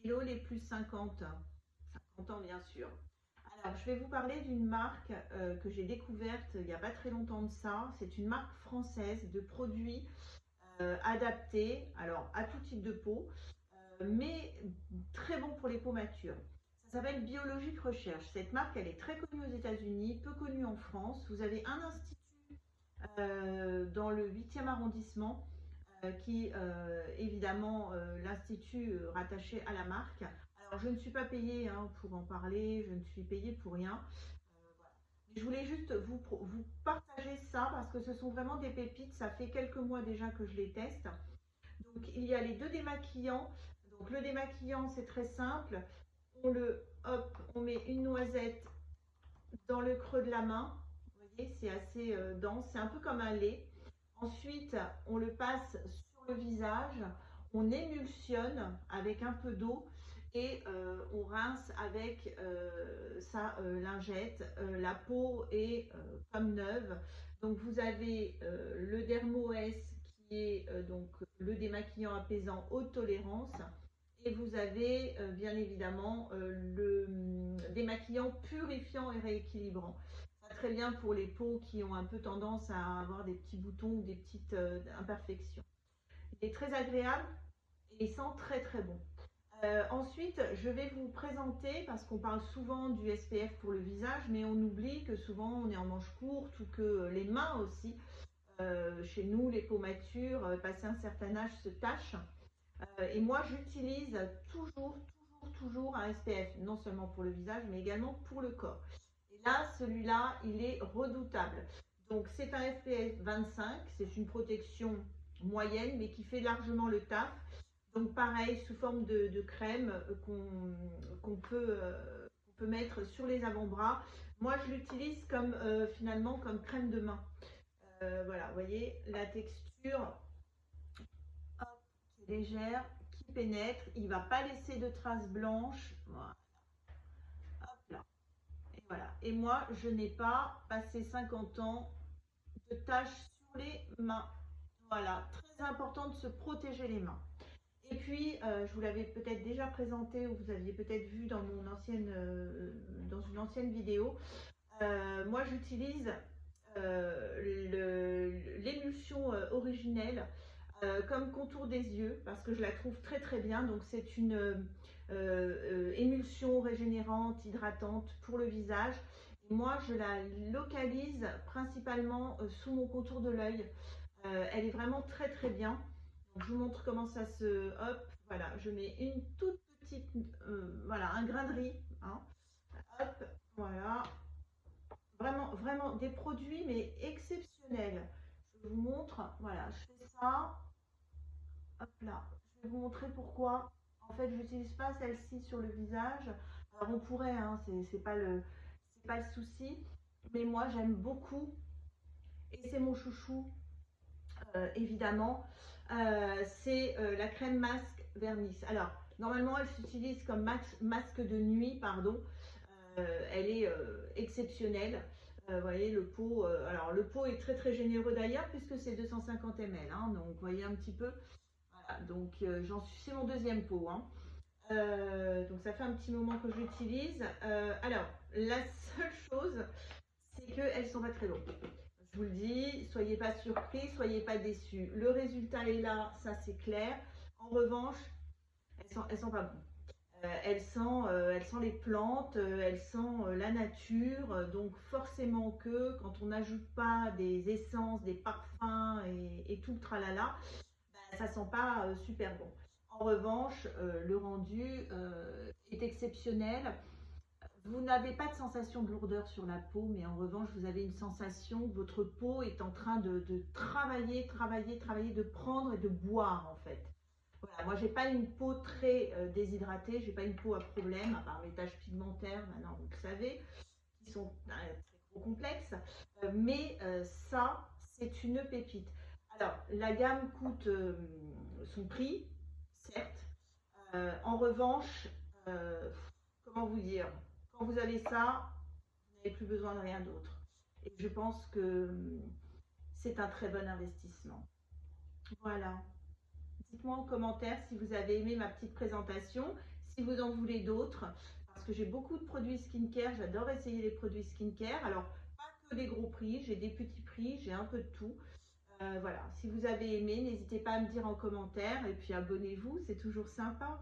Hello les plus 50, 50 ans bien sûr. Alors, je vais vous parler d'une marque que j'ai découverte il n'y a pas très longtemps de ça. C'est une marque française de produits adaptés, alors à tout type de peau, mais très bon pour les peaux matures. Ça s'appelle Biologique Recherche. Cette marque, elle est très connue aux États-Unis, peu connue en France. Vous avez un institut dans le 8e arrondissement qui évidemment l'institut rattaché à la marque. Alors je ne suis pas payée hein, pour en parler, je ne suis payée pour rien. Voilà. Je voulais juste vous partager ça parce que ce sont vraiment des pépites, ça fait quelques mois déjà que je les teste. Donc il y a les deux démaquillants. Donc le démaquillant c'est très simple, on met une noisette dans le creux de la main. Vous voyez, c'est assez dense, c'est un peu comme un lait. Ensuite, on le passe sur le visage, on émulsionne avec un peu d'eau et on rince avec sa lingette. La peau est comme neuve. Donc vous avez le Dermo-S qui est donc le démaquillant apaisant haute tolérance. Et vous avez bien évidemment le démaquillant purifiant et rééquilibrant. Ça très bien pour les peaux qui ont un peu tendance à avoir des petits boutons ou des petites imperfections. Il est très agréable et il sent très très bon. Ensuite, je vais vous présenter, parce qu'on parle souvent du SPF pour le visage, mais on oublie que souvent on est en manches courtes ou que les mains aussi, chez nous, les peaux matures, passé un certain âge, se tachent. Et moi, j'utilise toujours un SPF, non seulement pour le visage, mais également pour le corps. Et là, celui-là, il est redoutable. Donc, c'est un SPF 25, c'est une protection moyenne, mais qui fait largement le taf. Donc, pareil, sous forme de crème qu'on peut mettre sur les avant-bras. Moi, je l'utilise comme finalement comme crème de main. Voilà, vous voyez, la texture légère, qui pénètre, il ne va pas laisser de traces blanches. Voilà. Hop là. Et voilà. Et moi, je n'ai pas passé 50 ans de taches sur les mains. Voilà, très important de se protéger les mains. Et puis, je vous l'avais peut-être déjà présenté ou vous aviez peut-être vu dans dans une ancienne vidéo. Moi, j'utilise l'émulsion originelle comme contour des yeux parce que je la trouve très très bien. Donc c'est une émulsion régénérante, hydratante pour le visage. Et moi je la localise principalement sous mon contour de l'œil. Elle est vraiment très très bien. Donc, je vous montre comment ça se... Hop, voilà, je mets une toute petite... voilà, un grain de riz. Hein. Hop, voilà. Vraiment, vraiment des produits mais exceptionnels. Je vous montre, voilà, je fais ça. Hop là, je vais vous montrer pourquoi. En fait, je n'utilise pas celle-ci sur le visage. Alors on pourrait, hein, c'est pas le souci. Mais moi j'aime beaucoup et c'est mon chouchou évidemment. C'est la crème masque vernis. Alors normalement elle s'utilise comme masque de nuit, pardon. Elle est exceptionnelle. Vous voyez le pot. Alors le pot est très très généreux d'ailleurs puisque c'est 250 ml. Hein, donc vous voyez un petit peu. Voilà, donc c'est mon deuxième pot. Hein. Donc ça fait un petit moment que je l'utilise. Alors la seule chose, c'est qu'elles sont pas très longues. Je vous le dis, soyez pas surpris, soyez pas déçus. Le résultat est là, ça c'est clair. En revanche, elles sont pas bonnes. Elle sent les plantes, elle sent la nature. Donc forcément que quand on n'ajoute pas des essences, des parfums et tout le tralala, ça sent pas super bon. En revanche, le rendu est exceptionnel. Vous n'avez pas de sensation de lourdeur sur la peau, mais en revanche, vous avez une sensation que votre peau est en train de travailler, de prendre et de boire en fait. Voilà, moi, j'ai pas une peau très déshydratée, j'ai pas une peau à problème, à part mes taches pigmentaires, maintenant vous le savez, qui sont très gros complexes. Mais ça, c'est une pépite. Alors, la gamme coûte son prix, certes. En revanche, comment vous dire, quand vous avez ça, vous n'avez plus besoin de rien d'autre. Et je pense que c'est un très bon investissement. Voilà. dites-moi en commentaire si vous avez aimé ma petite présentation, si vous en voulez d'autres, parce que j'ai beaucoup de produits skincare, j'adore essayer les produits skincare. Alors, pas que des gros prix, j'ai des petits prix, j'ai un peu de tout. Voilà, si vous avez aimé, n'hésitez pas à me dire en commentaire et puis abonnez-vous, c'est toujours sympa.